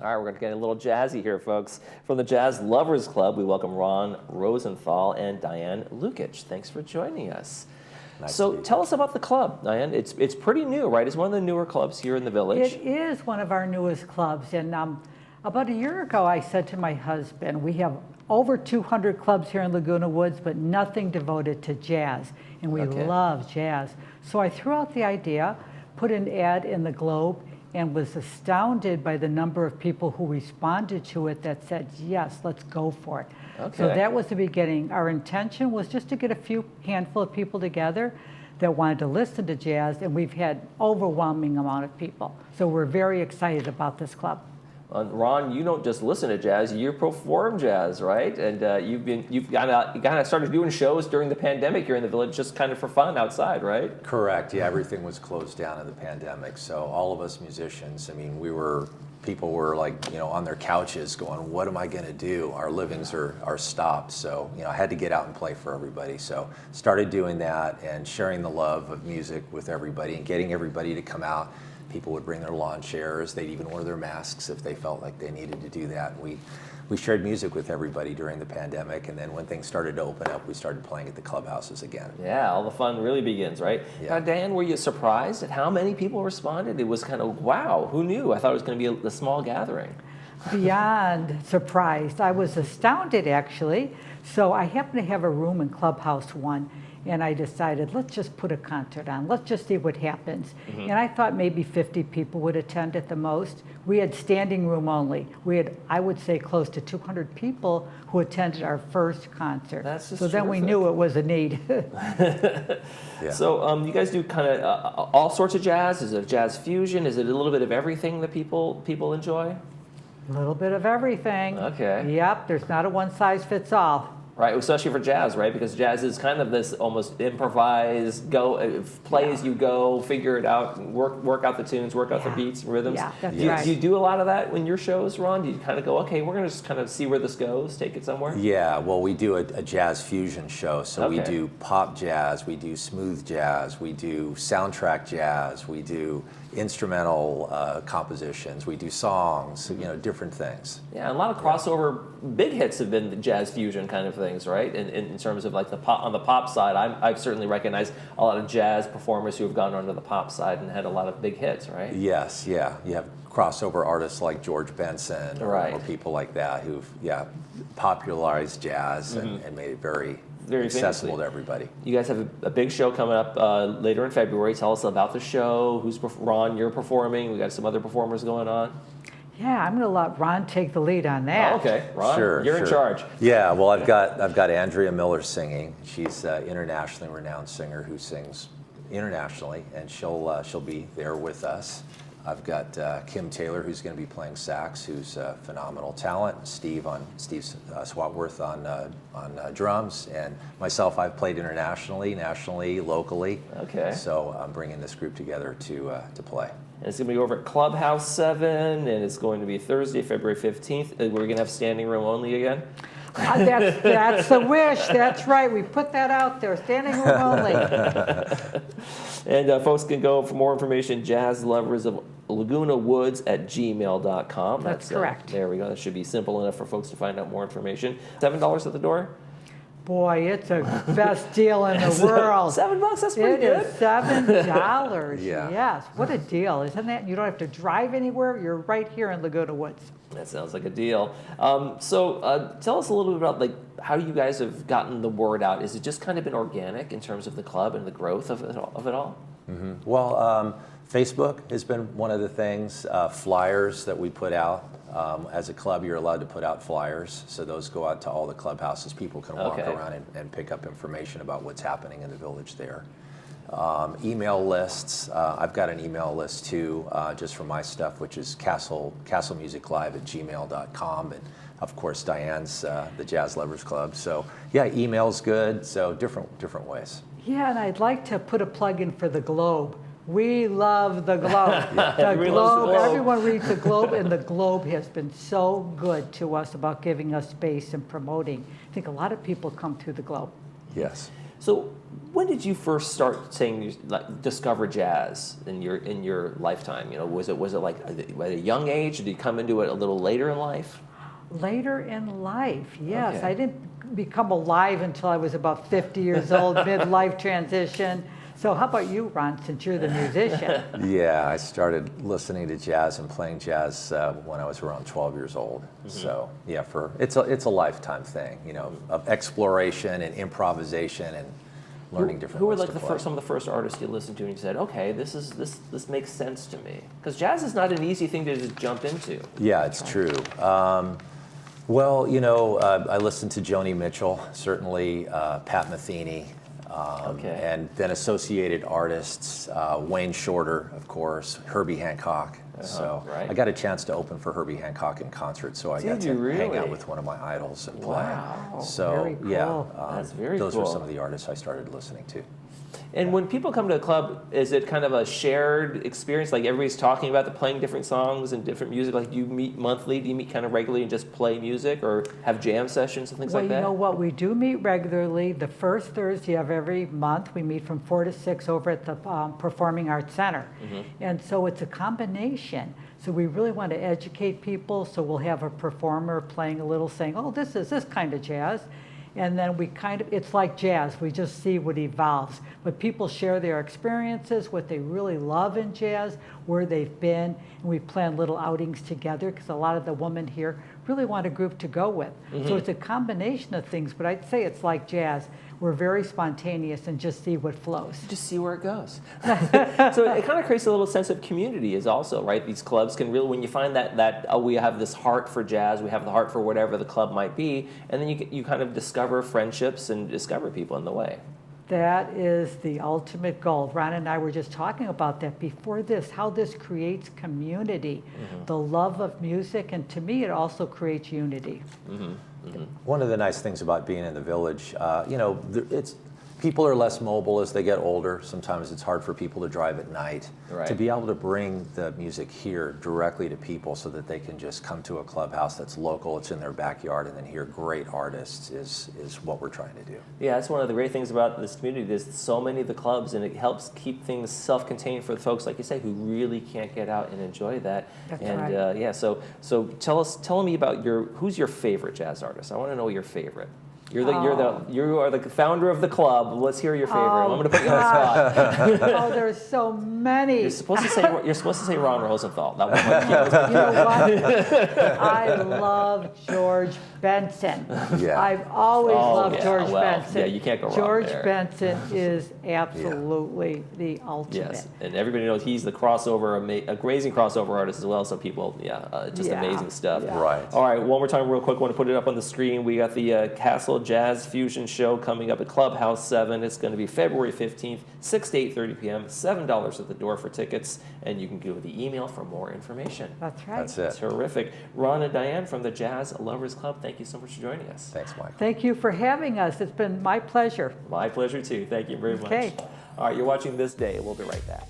All right, we're going to get a little jazzy here, folks. From the Jazz Lovers Club, we welcome Ron Rosenthal and Diane Lukic. Thanks for joining us. Nice So tell us about the club, Diane. It's pretty new, right? It's one of the newer clubs here in the village. It is one of our newest clubs. And about a year ago, I said to my husband, we have over 200 clubs here in Laguna Woods, but nothing devoted to jazz. And we love jazz. So I threw out the idea, put an ad in the Globe, and was astounded by the number of people who responded to it that said, yes, let's go for it. Okay. So that was the beginning. Our intention was just to get a handful of people together that wanted to listen to jazz, and we've had overwhelming amount of people. So we're very excited about this club. Ron, you don't just listen to jazz; you perform jazz, right? And you've kind of started doing shows during the pandemic here in the village, just kind of for fun outside, right? Correct. Yeah, everything was closed down in the pandemic. So all of us musicians, I mean, people were like, on their couches going, what am I going to do? Our livings are stopped. So, I had to get out and play for everybody. So started doing that and sharing the love of music with everybody and getting everybody to come out. People would bring their lawn chairs. They'd even wear their masks if they felt like they needed to do that. We shared music with everybody during the pandemic, and then when things started to open up, we started playing at the clubhouses again. Yeah, all the fun really begins, right? Yeah. Now, Dan, were you surprised at how many people responded? It was kind of, wow, who knew? I thought it was going to be a small gathering. Beyond surprised. I was astounded, actually. So I happened to have a room in Clubhouse 1, and I decided, let's just put a concert on. Let's just see what happens. Mm-hmm. And I thought maybe 50 people would attend at the most. We had standing room only. We had, I would say, close to 200 people who attended our first concert. That's just so then we knew it was a need. Yeah. So you guys do kind of all sorts of jazz? Is it jazz fusion? Is it a little bit of everything that people enjoy? A little bit of everything. Okay. Yep, there's not a one size fits all. Right, especially for jazz, right? Because jazz is kind of this almost improvised, play as you go, figure it out, work out the tunes, work out the beats and rhythms. Yeah, that's right. Do you do a lot of that in your shows, Ron? Do you kind of go, okay, we're going to just kind of see where this goes, take it somewhere? Yeah, well, we do a jazz fusion show. So we do pop jazz, we do smooth jazz, we do soundtrack jazz, we do instrumental compositions, we do songs, different things. Yeah, a lot of crossover big hits have been the jazz fusion kind of things, right? In terms of like on the pop side, I've certainly recognized a lot of jazz performers who have gone onto the pop side and had a lot of big hits, right? Yes, yeah. You have crossover artists like George Benson or people like that who've popularized jazz and made it very accessible to everybody. You guys have a big show coming up later in February. Tell us about the show. Ron, you're performing. We got some other performers going on. Yeah, I'm going to let Ron take the lead on that. Oh, okay, Ron, you're in charge. Yeah, well, I've got Andrea Miller singing. She's an internationally renowned singer who sings internationally, and she'll be there with us. I've got Kim Taylor, who's going to be playing sax, who's a phenomenal talent. Steve Swatworth on drums, and myself. I've played internationally, nationally, locally. Okay. So I'm bringing this group together to play. And it's going to be over at Clubhouse 7, and it's going to be Thursday, February 15th. We're going to have standing room only again. That's the wish. That's right. We put that out there. Standing room only. And folks can go for more information, Jazz Lovers of Laguna Woods at gmail.com. That's correct. There we go. That should be simple enough for folks to find out more information. $7 at the door? Boy, it's a best deal in the world. $7, that's pretty good. It is $7. Yeah. Yes, what a deal, isn't that? You don't have to drive anywhere. You're right here in Laguna Woods. That sounds like a deal. So tell us a little bit about how you guys have gotten the word out. Is it just kind of been organic in terms of the club and the growth of it all? Mm-hmm. Well, Facebook has been one of the things. Flyers that we put out. As a club, you're allowed to put out flyers, so those go out to all the clubhouses. People can walk around and pick up information about what's happening in the village there. Email lists. I've got an email list too, just for my stuff, which is castlemusiclive@gmail.com, and of course Diane's the Jazz Lovers Club. So yeah, email's good. So different ways. Yeah, and I'd like to put a plug in for the Globe. We love the Globe. The Globe. Everyone reads the Globe, and the Globe has been so good to us about giving us space and promoting. I think a lot of people come through the Globe. Yes. So when did you first start saying, like, discover jazz in your lifetime? You know, was it like at a young age? Did you come into it a little later in life? Later in life, yes. Okay. I didn't become alive until I was about 50 years old, midlife transition. So how about you, Ron, since you're the musician? Yeah, I started listening to jazz and playing jazz when I was around 12 years old. So yeah, it's a lifetime thing, you know, of exploration and improvisation and learning different Who were ways like to the play. first, some of the first artists you listened to and you said, okay, this makes sense to me? Because jazz is not an easy thing to just jump into. Yeah, it's true. Well, you know, I listened to Joni Mitchell, certainly Pat Metheny, Okay. and then associated artists, Wayne Shorter, of course, Herbie Hancock. So right. I got a chance to open for Herbie Hancock in concert, so I got Did you to hang really? out with one of my idols and play. Wow. So Very yeah, cool. That's very those cool. were some of the artists I started listening to. And when people come to a club, is it kind of a shared experience? Like everybody's talking about playing different songs and different music? Like do you meet monthly? Do you meet kind of regularly and just play music or have jam sessions and things Well, like you that? know what? We do meet regularly. The first Thursday of every month, we meet from 4 to 6 over at the Performing Arts Center. And so it's a combination. So we really want to educate people. So we'll have a performer playing a little, saying, oh, this is this kind of jazz. And then we it's like jazz. We just see what evolves. But people share their experiences, what they really love in jazz, where they've been, and we plan little outings together because a lot of the women here really want a group to go with. So it's a combination of things, but I'd say it's like jazz. We're very spontaneous and just see what flows. Just see where it goes. So it kind of creates a little sense of community is also, right? These clubs can really, when you find that oh, we have this heart for jazz, we have the heart for whatever the club might be, and then you kind of discover friendships and discover people in the way. That is the ultimate goal. Ron and I were just talking about that before this, how this creates community, the love of music, and to me it also creates unity. One of the nice things about being in the village, you know, people are less mobile as they get older. Sometimes it's hard for people to drive at night. Right. To be able to bring the music here directly to people so that they can just come to a clubhouse that's local, it's in their backyard, and then hear great artists is what we're trying to do. Yeah, that's one of the great things about this community. There's so many of the clubs, and it helps keep things self-contained for the folks, like you say, who really can't get out and enjoy that. That's and right. Yeah, so tell me about who's your favorite jazz artist? I want to know your favorite. You are the founder of the club. Let's hear your favorite. I'm going to put you on the spot. Oh, there's so many. You're supposed to say Ron Rosenthal. That was You know what? I love George Benson. Yeah. I've always loved yeah, George well, Benson. yeah, you can't go wrong George there. Benson is absolutely the ultimate. Yes, and everybody knows he's the crossover, amazing crossover artist as well. So people, just Yeah, amazing stuff. yeah. Right. All right, one more time, real quick. Want to put it up on the screen. We got the Castle Jazz Fusion Show coming up at Clubhouse 7. It's going to be February 15th, 6 to 8:30 p.m. $7 at the door for tickets, and you can go to the email for more information. That's right. That's it. Terrific. Ron and Diane from the Jazz Lovers Club, thank you so much for joining us. Thanks, Mike. Thank you for having us. It's been my pleasure. My pleasure, too. Thank you very much. Okay. All right, you're watching This Day. We'll be right back.